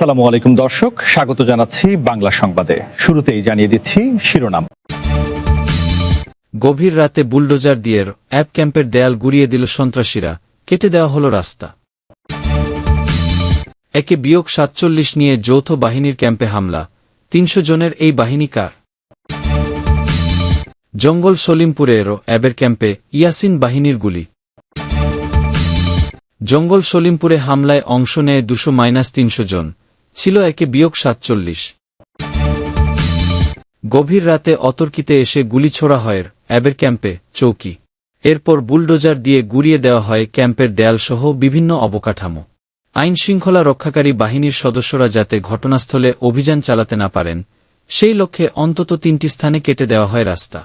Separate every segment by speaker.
Speaker 1: আসসালামু আলাইকুম দর্শক, স্বাগত জানাচ্ছি বাংলা সংবাদে। শুরুতেই জানিয়ে দিচ্ছি শিরোনাম।
Speaker 2: গভীর রাতে বুলডোজার দিয়ে অ্যাব ক্যাম্পের দেয়াল গুড়িয়ে দিল সন্ত্রাসীরা, কেটে দেওয়া হল রাস্তা। একে বিয়োগ ৪৭ নিয়ে যৌথ বাহিনীর ক্যাম্পে হামলা, ৩০০ জনের এই বাহিনী কার? জঙ্গল সলিমপুরেরও অ্যাবের ক্যাম্পে ইয়াসিন বাহিনীর গুলি। জঙ্গল সলিমপুরে হামলায় অংশ নেয় ২০০-৩০০ জন, ছিল একে বিয়োগ ৪৭। গভীর রাতে অতর্কিতে এসে গুলি ছোড়া হয় অ্যাবের ক্যাম্পে চৌকি। এরপর বুলডোজার দিয়ে গুড়িয়ে দেওয়া হয় ক্যাম্পের দেয়ালসহ বিভিন্ন অবকাঠামো। আইনশৃঙ্খলা রক্ষাকারী বাহিনীর সদস্যরা যাতে ঘটনাস্থলে অভিযান চালাতে না পারেন, সেই লক্ষ্যে অন্তত ৩টি স্থানে কেটে দেওয়া হয় রাস্তা।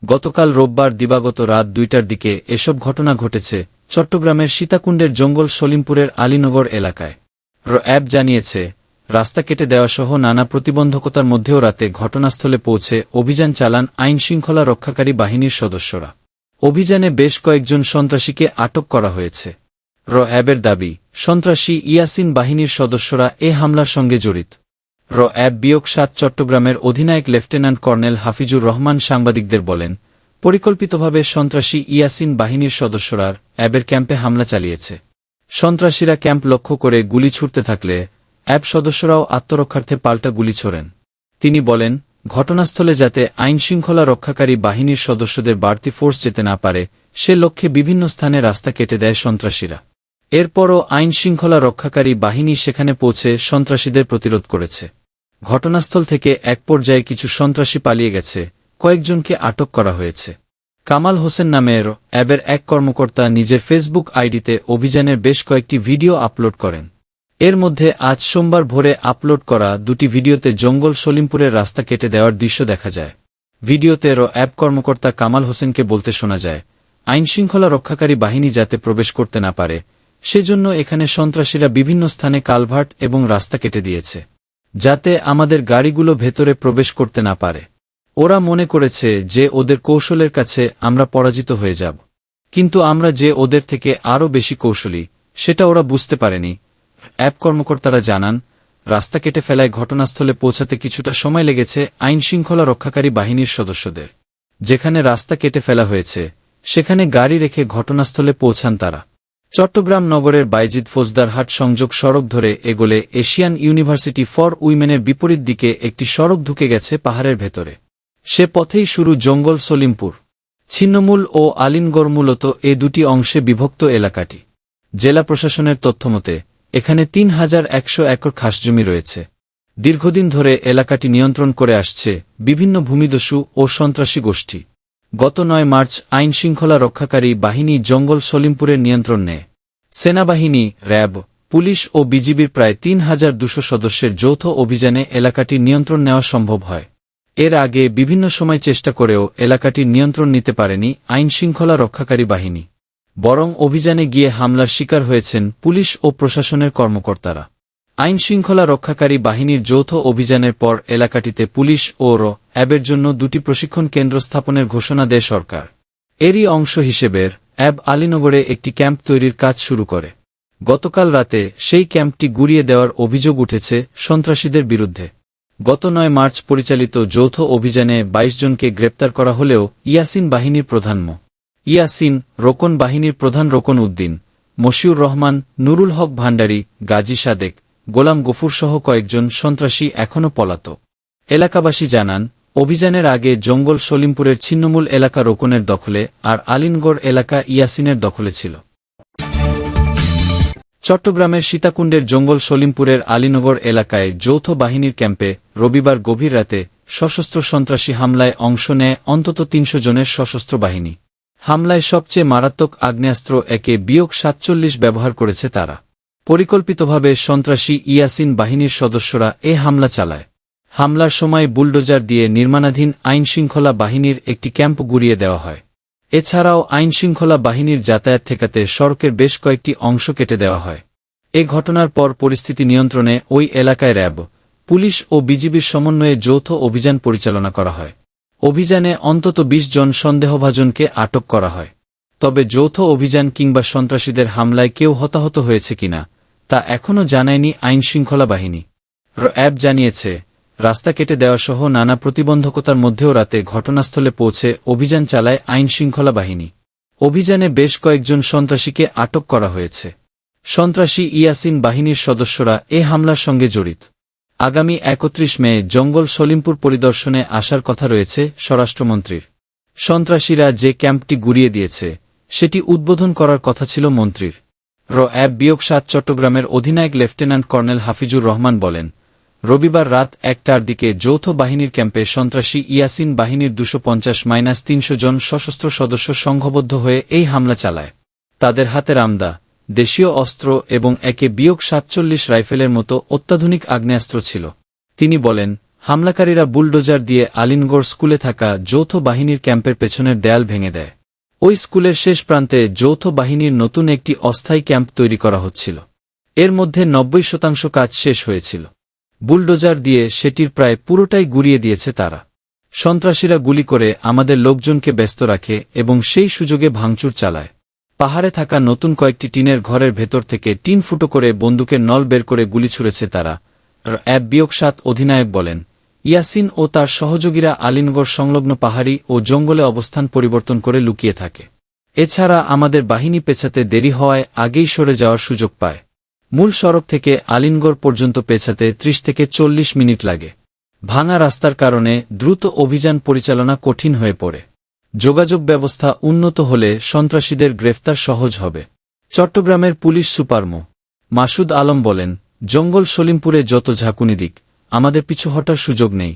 Speaker 2: গতকাল রোববার দিবাগত রাত ২টার দিকে এসব ঘটনা ঘটেছে চট্টগ্রামের সীতাকুণ্ডের জঙ্গল সলিমপুরের আলীনগর এলাকায়। অ্যাব জানিয়েছে, রাস্তা কেটে দেওয়াসহ নানা প্রতিবন্ধকতার মধ্যেও রাতে ঘটনাস্থলে পৌঁছে অভিযান চালান আইনশৃঙ্খলা রক্ষাকারী বাহিনীর সদস্যরা। অভিযানে বেশ কয়েকজন সন্ত্রাসীকে আটক করা হয়েছে। অ্যাবের দাবি, সন্ত্রাসী ইয়াসিন বাহিনীর সদস্যরা এ হামলার সঙ্গে জড়িত। অ্যাব বিয়োগ ৭ চট্টগ্রামের অধিনায়ক লেফটেন্যান্ট কর্নেল হাফিজুর রহমান সাংবাদিকদের বলেন, পরিকল্পিতভাবে সন্ত্রাসী ইয়াসিন বাহিনীর সদস্যরা অ্যাবের ক্যাম্পে হামলা চালিয়েছে। সন্ত্রাসীরা ক্যাম্প লক্ষ্য করে গুলি ছুড়তে থাকলে অ্যাব সদস্যরাও আত্মরক্ষার্থে পাল্টা গুলি ছোড়েন। তিনি বলেন, ঘটনাস্থলে যাতে আইনশৃঙ্খলা রক্ষাকারী বাহিনীর সদস্যদের বাড়তি ফোর্স যেতে না পারে, সে লক্ষ্যে বিভিন্ন স্থানে রাস্তা কেটে দেয় সন্ত্রাসীরা। এরপরও আইনশৃঙ্খলা রক্ষাকারী বাহিনী সেখানে পৌঁছে সন্ত্রাসীদের প্রতিরোধ করেছে। ঘটনাস্থল থেকে এক পর্যায়ে কিছু সন্ত্রাসী পালিয়ে গেছে, কয়েকজনকে আটক করা হয়েছে। কামাল হোসেন নামের অ্যাবের এক কর্মকর্তা নিজের ফেসবুক আইডিতে অভিযানের বেশ কয়েকটি ভিডিও আপলোড করেন। এর মধ্যে আজ সোমবার ভোরে আপলোড করা ২টি ভিডিওতে জঙ্গল সলিমপুরের রাস্তা কেটে দেওয়ার দৃশ্য দেখা যায়। ভিডিওতে অ্যাব কর্মকর্তা কামাল হোসেনকে বলতে শোনা যায়, আইনশৃঙ্খলা রক্ষাকারী বাহিনী যাতে প্রবেশ করতে না পারে, সেজন্য এখানে সন্ত্রাসীরা বিভিন্ন স্থানে কালভার্ট এবং রাস্তা কেটে দিয়েছে, যাতে আমাদের গাড়িগুলো ভেতরে প্রবেশ করতে না পারে। ওরা মনে করেছে যে ওদের কৌশলের কাছে আমরা পরাজিত হয়ে যাব, কিন্তু আমরা যে ওদের থেকে আরও বেশি কৌশলী, সেটা ওরা বুঝতে পারেনি। অ্যাব কর্মকর্তারা জানান, রাস্তা কেটে ফেলায় ঘটনাস্থলে পৌঁছাতে কিছুটা সময় লেগেছে আইনশৃঙ্খলা রক্ষাকারী বাহিনীর সদস্যদের। যেখানে রাস্তা কেটে ফেলা হয়েছে, সেখানে গাড়ি রেখে ঘটনাস্থলে পৌঁছান তারা। চট্টগ্রাম নগরের বাইজিদ ফৌজদারহাট সংযোগ সড়ক ধরে এগোলে এশিয়ান ইউনিভার্সিটি ফর উইমেনের বিপরীত দিকে একটি সড়ক ঢুকে গেছে পাহাড়ের ভেতরে। সে পথেই শুরু জঙ্গল সলিমপুর। ছিন্নমূল ও আলিনগড় মূলত এ দুটি অংশে বিভক্ত এলাকাটি। জেলা প্রশাসনের তথ্যমতে এখানে ৩,১০০ একর খাসজমি রয়েছে। দীর্ঘদিন ধরে এলাকাটি নিয়ন্ত্রণ করে আসছে বিভিন্ন ভূমিদস্যু ও সন্ত্রাসী গোষ্ঠী। গত ৯ মার্চ আইনশৃঙ্খলা রক্ষাকারী বাহিনী জঙ্গল সলিমপুরের নিয়ন্ত্রণ নেয়। সেনাবাহিনী, র্যাব, পুলিশ ও বিজিবির প্রায় ৩,২০০ সদস্যের যৌথ অভিযানে এলাকাটির নিয়ন্ত্রণ নেওয়া সম্ভব হয়। এর আগে বিভিন্ন সময় চেষ্টা করেও এলাকাটির নিয়ন্ত্রণ নিতে পারেনি আইনশৃঙ্খলা রক্ষাকারী বাহিনী। বরং অভিযানে গিয়ে হামলার শিকার হয়েছেন পুলিশ ও প্রশাসনের কর্মকর্তারা। আইনশৃঙ্খলা রক্ষাকারী বাহিনীর যৌথ অভিযানের পর এলাকাটিতে পুলিশ ও অ্যাবের জন্য ২টি প্রশিক্ষণ কেন্দ্র স্থাপনের ঘোষণা দেয় সরকার। এরই অংশ হিসেবে অ্যাব আলীনগরে একটি ক্যাম্প তৈরির কাজ শুরু করে। গতকাল রাতে সেই ক্যাম্পটি গুড়িয়ে দেওয়ার অভিযোগ উঠেছে সন্ত্রাসীদের বিরুদ্ধে। গত ৯ মার্চ পরিচালিত যৌথ অভিযানে ২২ জনকে গ্রেপ্তার করা হলেও ইয়াসিন বাহিনীর প্রধান ইয়াসিন, রোকন বাহিনীর প্রধান রোকন উদ্দিন, মশিউর রহমান, নুরুল হক ভান্ডারী, গাজী সাদেক, গোলাম গফুরসহ কয়েকজন সন্ত্রাসী এখনও পলাতক। এলাকাবাসী জানান, অভিযানের আগে জঙ্গল সলিমপুরের ছিন্নমূল এলাকা রোকনের দখলে আর আলিনগড় এলাকা ইয়াসিনের দখলে ছিল। চট্টগ্রামের সীতাকুণ্ডের জঙ্গল সলিমপুরের আলীনগর এলাকায় যৌথ বাহিনীর ক্যাম্পে রবিবার গভীর রাতে সশস্ত্র সন্ত্রাসী হামলায় অংশ নেয় অন্তত ৩০০ জনের সশস্ত্র বাহিনী। হামলায় সবচেয়ে মারাত্মক আগ্নেয়াস্ত্র একে বিয়োগ ৪৭ ব্যবহার করেছে তারা। পরিকল্পিতভাবে সন্ত্রাসী ইয়াসিন বাহিনীর সদস্যরা এ হামলা চালায়। হামলার সময় বুলডোজার দিয়ে নির্মাণাধীন আইনশৃঙ্খলা বাহিনীর একটি ক্যাম্প গুড়িয়ে দেওয়া হয়। এছাড়াও আইনশৃঙ্খলা বাহিনীর যাতায়াত ঠেকাতে সড়কের বেশ কয়েকটি অংশ কেটে দেওয়া হয়। এ ঘটনার পর পরিস্থিতি নিয়ন্ত্রণে ওই এলাকায় র্যাব, পুলিশ ও বিজিবির সমন্বয়ে যৌথ অভিযান পরিচালনা করা হয়। অভিযানে অন্তত ২০ জন সন্দেহভাজনকে আটক করা হয়। তবে যৌথ অভিযান কিংবা সন্ত্রাসীদের হামলায় কেউ হতাহত হয়েছে কিনা তা এখনও জানায়নি আইনশৃঙ্খলা বাহিনী। র্যাব জানিয়েছে, রাস্তা কেটে দেওয়া সহ নানা প্রতিবন্ধকতার মধ্যেও রাতে ঘটনাস্থলে পৌঁছে অভিযান চালায় আইনশৃঙ্খলা বাহিনী। অভিযানে বেশ কয়েকজন সন্ত্রাসীকে আটক করা হয়েছে। সন্ত্রাসী ইয়াসিন বাহিনীর সদস্যরা এ হামলার সঙ্গে জড়িত। আগামী ৩১ মে জঙ্গল সলিমপুর পরিদর্শনে আসার কথা রয়েছে স্বরাষ্ট্রমন্ত্রীর। সন্ত্রাসীরা যে ক্যাম্পটি গুড়িয়ে দিয়েছে সেটি উদ্বোধন করার কথা ছিল মন্ত্রীর। র্যাব-৭ চট্টগ্রামের অধিনায়ক লেফটেন্যান্ট কর্নেল হাফিজুর রহমান বলেন, রবিবার রাত ১টার দিকে যৌথ বাহিনীর ক্যাম্পে সন্ত্রাসী ইয়াসিন বাহিনীর ২৫০-৩০০ জন সশস্ত্র সদস্য সংঘবদ্ধ হয়ে এই হামলা চালায়। তাদের হাতে রামদা, দেশীয় অস্ত্র এবং AK-47 রাইফেলের মতো অত্যাধুনিক আগ্নেয়াস্ত্র ছিল। তিনি বলেন, হামলাকারীরা বুলডোজার দিয়ে আলিনগড় স্কুলে থাকা যৌথ বাহিনীর ক্যাম্পের পেছনের দেয়াল ভেঙে দেয়। ওই স্কুলের শেষ প্রান্তে যৌথ বাহিনীর নতুন একটি অস্থায়ী ক্যাম্প তৈরি করা হচ্ছিল। এর মধ্যে ৯০% কাজ শেষ হয়েছিল। বুলডোজার দিয়ে সেটির প্রায় পুরোটাই গুড়িয়ে দিয়েছে তারা। সন্ত্রাসীরা গুলি করে আমাদের লোকজনকে ব্যস্ত রাখে এবং সেই সুযোগে ভাঙচুর চালায়। পাহাড়ে থাকা নতুন কয়েকটি টিনের ঘরের ভেতর থেকে টিন ফুটো করে বন্দুকের নল বের করে গুলি ছুড়েছে তারা। র্যাব-৭ অধিনায়ক বলেন, ইয়াসিন ও তার সহযোগীরা আলিনগড় সংলগ্ন পাহাড়ি ও জঙ্গলে অবস্থান পরিবর্তন করে লুকিয়ে থাকে। এছাড়া আমাদের বাহিনী পেছাতে দেরি হওয়ায় আগেই সরে যাওয়ার সুযোগ পায়। মূল সড়ক থেকে আলিনগড় পর্যন্ত পেছাতে ৩০ থেকে ৪০ মিনিট লাগে। ভাঙা রাস্তার কারণে দ্রুত অভিযান পরিচালনা কঠিন হয়ে পড়ে। যোগাযোগ ব্যবস্থা উন্নত হলে সন্ত্রাসীদের গ্রেফতার সহজ হবে। চট্টগ্রামের পুলিশ সুপার মো. মাসুদ আলম বলেন, জঙ্গল সলিমপুরে যত ঝাঁকুনি দিক, আমাদের পিছু হটার সুযোগ নেই।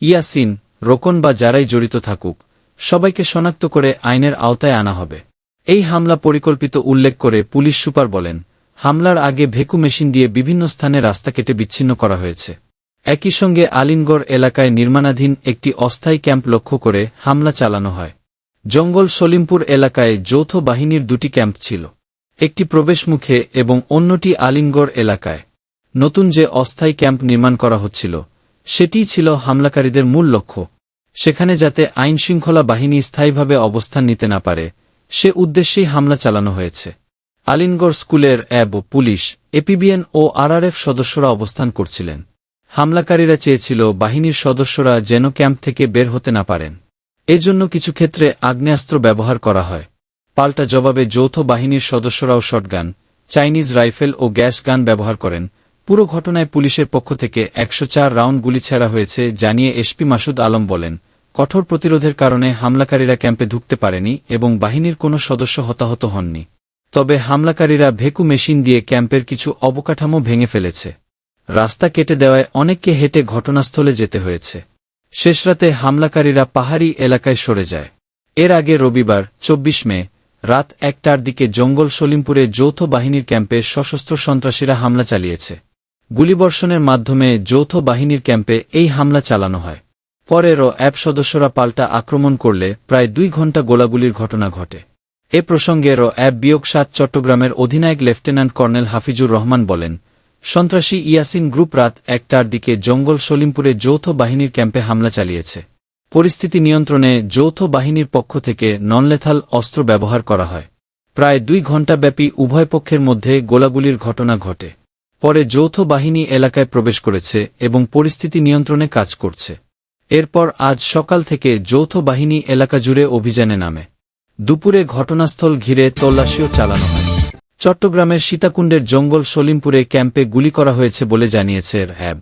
Speaker 2: ইয়াসিন, রোকন বা যারাই জড়িত থাকুক, সবাইকে শনাক্ত করে আইনের আওতায় আনা হবে। এই হামলা পরিকল্পিত উল্লেখ করে পুলিশ সুপার বলেন, হামলার আগে ভেকু মেশিন দিয়ে বিভিন্ন স্থানে রাস্তা কেটে বিচ্ছিন্ন করা হয়েছে। একই সঙ্গে আলিনগড় এলাকায় নির্মাণাধীন একটি অস্থায়ী ক্যাম্প লক্ষ্য করে হামলা চালানো হয়। জঙ্গল সলিমপুর এলাকায় যৌথ বাহিনীর ২টি ক্যাম্প ছিল, একটি প্রবেশমুখে এবং অন্যটি আলিনগড় এলাকায়। নতুন যে অস্থায়ী ক্যাম্প নির্মাণ করা হচ্ছিল সেটিই ছিল হামলাকারীদের মূল লক্ষ্য। সেখানে যাতে আইনশৃঙ্খলা বাহিনী স্থায়ীভাবে অবস্থান নিতে না পারে সে উদ্দেশ্যেই হামলা চালানো হয়েছে। আলিনগড় স্কুলের র্যাব, পুলিশ, এপিবিএন ও আরআরএফ সদস্যরা অবস্থান করছিলেন। হামলাকারীরা চেয়েছিল বাহিনীর সদস্যরা যেন ক্যাম্প থেকে বের হতে না পারেন। এজন্য কিছু ক্ষেত্রে আগ্নেয়াস্ত্র ব্যবহার করা হয়। পাল্টা জবাবে যৌথ বাহিনীর সদস্যরাও শটগান, চাইনিজ রাইফেল ও গ্যাস গান ব্যবহার করেন। পুরো ঘটনায় পুলিশের পক্ষ থেকে ১০৪ রাউন্ড গুলি ছেড়া হয়েছে জানিয়ে এসপি মাসুদ আলম বলেন, কঠোর প্রতিরোধের কারণে হামলাকারীরা ক্যাম্পে ঢুকতে পারেনি এবং বাহিনীর কোনো সদস্য হতাহত হননি। তবে হামলাকারীরা ভেকু মেশিন দিয়ে ক্যাম্পের কিছু অবকাঠামো ভেঙে ফেলেছে। রাস্তা কেটে দেওয়ায় অনেককে হেঁটে ঘটনাস্থলে যেতে হয়েছে। শেষরাতে হামলাকারীরা পাহাড়ি এলাকায় সরে যায়। এর আগে রবিবার ২৪ মে রাত ১টার দিকে জঙ্গল সলিমপুরে যৌথ বাহিনীর ক্যাম্পে সশস্ত্র সন্ত্রাসীরা হামলা চালিয়েছে। গুলিবর্ষণের মাধ্যমে যৌথ বাহিনীর ক্যাম্পে এই হামলা চালানো হয়। পরে র্যাব সদস্যরা পাল্টা আক্রমণ করলে প্রায় ২ ঘণ্টা গোলাগুলির ঘটনা ঘটে। এ প্রসঙ্গে র্যাব-৭ চট্টগ্রামের অধিনায়ক লেফটেন্যান্ট কর্নেল হাফিজুর রহমান বলেন, সন্ত্রাসী ইয়াসিন গ্রুপ রাত ১টার দিকে জঙ্গল সলিমপুরে যৌথ বাহিনীর ক্যাম্পে হামলা চালিয়েছে। পরিস্থিতি নিয়ন্ত্রণে যৌথ বাহিনীর পক্ষ থেকে ননলেথাল অস্ত্র ব্যবহার করা হয়। প্রায় ২ ঘণ্টাব্যাপী উভয় পক্ষের মধ্যে গোলাগুলির ঘটনা ঘটে। পরে যৌথ বাহিনী এলাকায় প্রবেশ করেছে এবং পরিস্থিতি নিয়ন্ত্রণে কাজ করছে। এরপর আজ সকাল থেকে যৌথ বাহিনী এলাকা জুড়ে অভিযানে নামে। দুপুরে ঘটনাস্থল ঘিরে তল্লাশিও চালানো হয়। চট্টগ্রামের সীতাকুণ্ডের জঙ্গল সলিমপুরে ক্যাম্পে গুলি করা হয়েছে বলে জানিয়েছে র্যাব।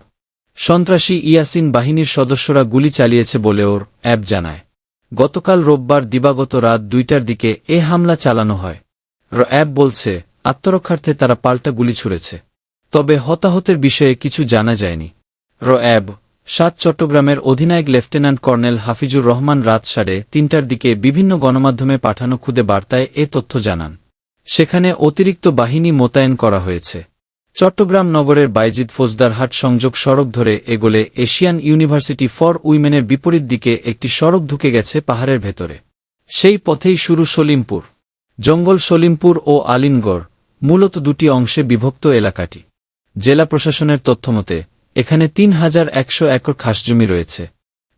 Speaker 2: সন্ত্রাসী ইয়াসিন বাহিনীর সদস্যরা গুলি চালিয়েছে বলেও র্যাব জানায়। গতকাল রোববার দিবাগত রাত ২টার দিকে এ হামলা চালানো হয়। র্যাব বলছে, আত্মরক্ষার্থে তারা পাল্টা গুলি ছুড়েছে। তবে হতাহতের বিষয়ে কিছু জানা যায়নি। র্যাব-৭ চট্টগ্রামের অধিনায়ক লেফটেন্যান্ট কর্নেল হাফিজুর রহমান রাত ৩:৩০টার দিকে বিভিন্ন গণমাধ্যমে পাঠানো খুদে বার্তায় এ তথ্য জানান। সেখানে অতিরিক্ত বাহিনী মোতায়েন করা হয়েছে। চট্টগ্রাম নগরের বাইজিদ ফৌজদারহাট সংযোগ সড়ক ধরে এগোলে এশিয়ান ইউনিভার্সিটি ফর উইমেনের বিপরীত দিকে একটি সড়ক ঢুকে গেছে পাহাড়ের ভেতরে। সেই পথেই শুরু সলিমপুর। জঙ্গল সলিমপুর ও আলিনগড় মূলত ২টি অংশে বিভক্ত এলাকাটি। জেলা প্রশাসনের তথ্যমতে এখানে ৩,১০০ একর খাসজমি রয়েছে।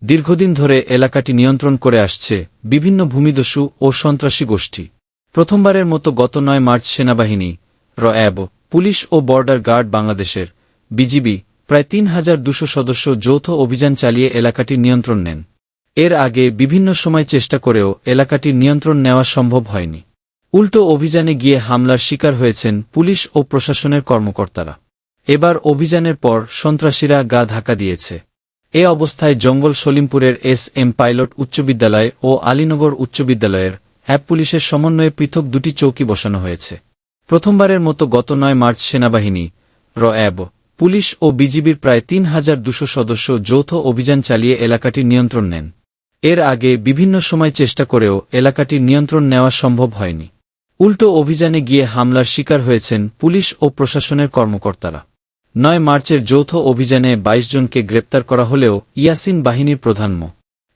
Speaker 2: দীর্ঘদিন ধরে এলাকাটি নিয়ন্ত্রণ করে আসছে বিভিন্ন ভূমিদস্যু ও সন্ত্রাসী গোষ্ঠী। প্রথমবারের মতো গত ৯ মার্চ সেনাবাহিনী, র্যাব, পুলিশ ও বর্ডার গার্ড বাংলাদেশের, বিজিবি, প্রায় ৩,২০০ সদস্য যৌথ অভিযান চালিয়ে এলাকাটির নিয়ন্ত্রণ নেন। এর আগে বিভিন্ন সময় চেষ্টা করেও এলাকাটির নিয়ন্ত্রণ নেওয়া সম্ভব হয়নি। উল্টো অভিযানে গিয়ে হামলার শিকার হয়েছেন পুলিশ ও প্রশাসনের কর্মকর্তারা। এবার অভিযানের পর সন্ত্রাসীরা গা ঢাকা দিয়েছে। এ অবস্থায় জঙ্গল সলিমপুরের এস.এম. পাইলট উচ্চ বিদ্যালয় ও আলীনগর উচ্চ বিদ্যালয়ের হ্যাব পুলিশের সমন্বয়ে পৃথক দুটি চৌকি বসানো হয়েছে। প্রথমবারের মতো গত ৯ মার্চ সেনাবাহিনী, র্যাব, পুলিশ ও বিজিবির প্রায় ৩,২০০ সদস্য যৌথ অভিযান চালিয়ে এলাকাটির নিয়ন্ত্রণ নেন। এর আগে বিভিন্ন সময় চেষ্টা করেও এলাকাটির নিয়ন্ত্রণ নেওয়া সম্ভব হয়নি। উল্টো অভিযানে গিয়ে হামলার শিকার হয়েছেন পুলিশ ও প্রশাসনের কর্মকর্তারা। ৯ মার্চের যৌথ অভিযানে ২২ জনকে গ্রেপ্তার করা হলেও ইয়াসিন বাহিনীর প্রধান মো.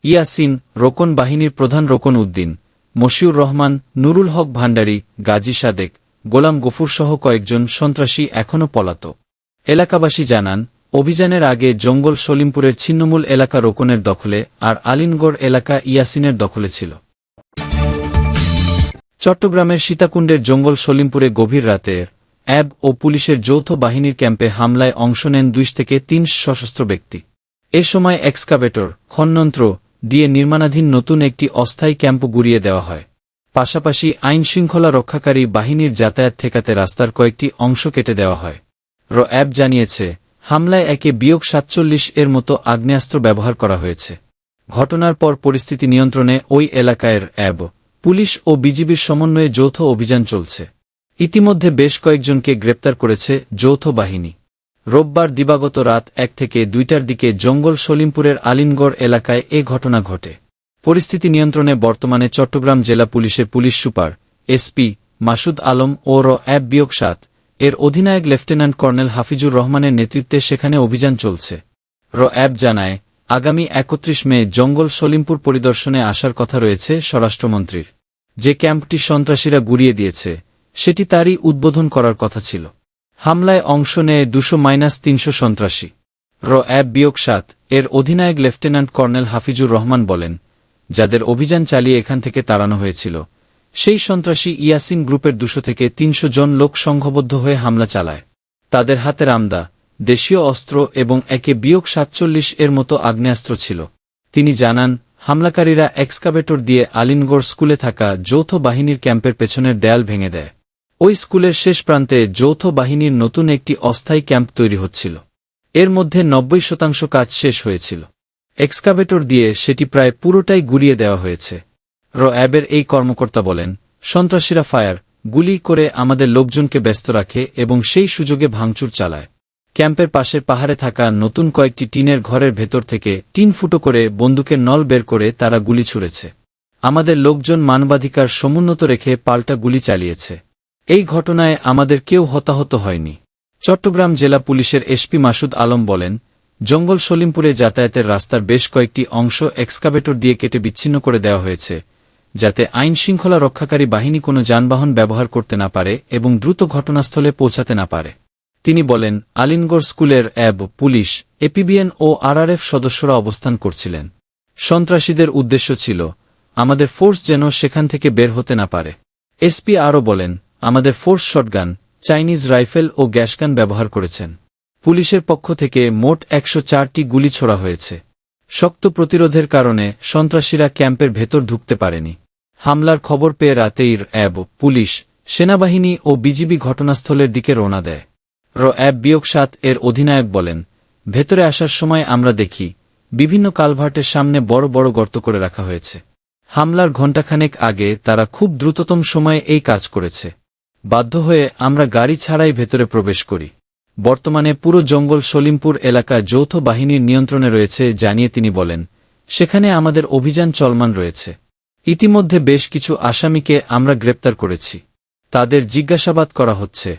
Speaker 2: ইয়াসিন, রোকন বাহিনীর প্রধান রোকন উদ্দিন, মশিউর রহমান, নুরুল হক ভান্ডারী, গাজী সাদেক, গোলাম গফুরসহ কয়েকজন সন্ত্রাসী এখনও পলাতক। এলাকাবাসী জানান, অভিযানের আগে জঙ্গল সলিমপুরের ছিন্নমূল এলাকা রোকনের দখলে আর আলিনগড় এলাকা ইয়াসিনের দখলে ছিল। চট্টগ্রামের সীতাকুণ্ডের জঙ্গল সলিমপুরে গভীর রাতে অ্যাব ও পুলিশের যৌথ বাহিনীর ক্যাম্পে হামলায় অংশ নেন ২ থেকে ৩ সশস্ত্র ব্যক্তি। এ সময় এক্সকাভেটর, খননযন্ত্র দিয়ে নির্মাণাধীন নতুন একটি অস্থায়ী ক্যাম্প গুড়িয়ে দেওয়া হয়। পাশাপাশি আইনশৃঙ্খলা রক্ষাকারী বাহিনীর যাতায়াত ঠেকাতে রাস্তার কয়েকটি অংশ কেটে দেওয়া হয়। র্যাব জানিয়েছে, হামলায় AK-47 এর মতো আগ্নেয়াস্ত্র ব্যবহার করা হয়েছে। ঘটনার পর পরিস্থিতি নিয়ন্ত্রণে ওই এলাকায় অ্যাব, পুলিশ ও বিজিবির সমন্বয়ে যৌথ অভিযান চলছে। ইতিমধ্যে বেশ কয়েকজনকে গ্রেপ্তার করেছে যৌথ বাহিনী। রোববার দিবাগত রাত ১ থেকে ২টার দিকে জঙ্গল সলিমপুরের আলিনগড় এলাকায় এ ঘটনা ঘটে। পরিস্থিতি নিয়ন্ত্রণে বর্তমানে চট্টগ্রাম জেলা পুলিশের police super, SP Masud Alam ও র্যাব-৭ এর অধিনায়ক লেফটেন্যান্ট কর্নেল হাফিজুর রহমানের নেতৃত্বে সেখানে অভিযান চলছে। র্যাব জানায়, আগামী ৩১ মে জঙ্গল সলিমপুর পরিদর্শনে আসার কথা রয়েছে স্বরাষ্ট্রমন্ত্রীর। যে ক্যাম্পটি সন্ত্রাসীরা গুড়িয়ে দিয়েছে, সেটি তারই উদ্বোধন করার কথা ছিল। হামলায় অংশ নেয় ২০০-৩০০ সন্ত্রাসী। র্যাব-৭ এর অধিনায়ক লেফটেন্যান্ট কর্নেল হাফিজুর রহমান বলেন, যাদের অভিযান চালিয়ে এখান থেকে তাড়ানো হয়েছিল, সেই সন্ত্রাসী ইয়াসিন গ্রুপের ২০০ থেকে ৩০০ জন লোক সংঘবদ্ধ হয়ে হামলা চালায়। তাদের হাতে রামদা, দেশীয় অস্ত্র এবং AK-47 এর মতো আগ্নেয়াস্ত্র ছিল। তিনি জানান, হামলাকারীরা এক্সকাভেটর দিয়ে আলিনগড় স্কুলে থাকা যৌথ বাহিনীর ক্যাম্পের পেছনের দেয়াল ভেঙে দেয়। ওই স্কুলের শেষ প্রান্তে যৌথ বাহিনীর নতুন একটি অস্থায়ী ক্যাম্প তৈরি হচ্ছিল। এর মধ্যে ৯০% কাজ শেষ হয়েছিল। এক্সকাভেটর দিয়ে সেটি প্রায় পুরোটাই গুড়িয়ে দেওয়া হয়েছে। র্যাবের এই কর্মকর্তা বলেন, সন্ত্রাসীরা ফায়ার, গুলি করে আমাদের লোকজনকে ব্যস্ত রাখে এবং সেই সুযোগে ভাঙচুর চালায়। ক্যাম্পের পাশের পাহাড়ে থাকা নতুন কয়েকটি টিনের ঘরের ভেতর থেকে টিন ফুটো করে বন্দুকের নল বের করে তারা গুলি ছুড়েছে। আমাদের লোকজন মানবাধিকার সমুন্নত রেখে পাল্টা গুলি চালিয়েছে। এই ঘটনায় আমাদের কেউ হতাহত হয়নি। চট্টগ্রাম জেলা পুলিশের এসপি মাসুদ আলম বলেন, জঙ্গল সলিমপুরে যাতায়াতের রাস্তার বেশ কয়েকটি অংশ এক্সকাভেটর দিয়ে কেটে বিচ্ছিন্ন করে দেওয়া হয়েছে, যাতে আইনশৃঙ্খলা রক্ষাকারী বাহিনী কোনো যানবাহন ব্যবহার করতে না পারে এবং দ্রুত ঘটনাস্থলে পৌঁছাতে না পারে। তিনি বলেন, আলিনগড় স্কুলের অ্যাব, পুলিশ, এপিবিএন ও RRF সদস্যরা অবস্থান করছিলেন। সন্ত্রাসীদের উদ্দেশ্য ছিল, আমাদের ফোর্স যেন সেখান থেকে বের হতে না পারে। এসপি আরও বলেন, আমাদের ফোর্স শটগান, চাইনিজ রাইফেল ও গ্যাসগান ব্যবহার করেছেন। পুলিশের পক্ষ থেকে মোট ১০৪টি গুলি ছোড়া হয়েছে। শক্ত প্রতিরোধের কারণে সন্ত্রাসীরা ক্যাম্পের ভেতর ঢুকতে পারেনি। হামলার খবর পেয়ে রাতেই র্যাব, পুলিশ, সেনাবাহিনী ও বিজিবি ঘটনাস্থলের দিকে রওনা দেয়। র্যাব-৭ এর অধিনায়ক বলেন, ভেতরে আসার সময় আমরা দেখি, বিভিন্ন কালভার্টের সামনে বড় বড় গর্ত করে রাখা হয়েছে। হামলার ঘণ্টাখানেক আগে তারা খুব দ্রুততম সময়ে এই কাজ করেছে। বাধ্য হয়ে আমরা গাড়ি ছাড়াই ভেতরে প্রবেশ করি। বর্তমানে পুরো জঙ্গল সলিমপুর এলাকা যৌথ বাহিনীর নিয়ন্ত্রণে রয়েছে জানিয়ে তিনি বলেন, সেখানে আমাদের অভিযান চলমান রয়েছে। ইতিমধ্যে বেশ কিছু আসামিকে আমরা গ্রেপ্তার করেছি। তাদের জিজ্ঞাসাবাদ করা হচ্ছে।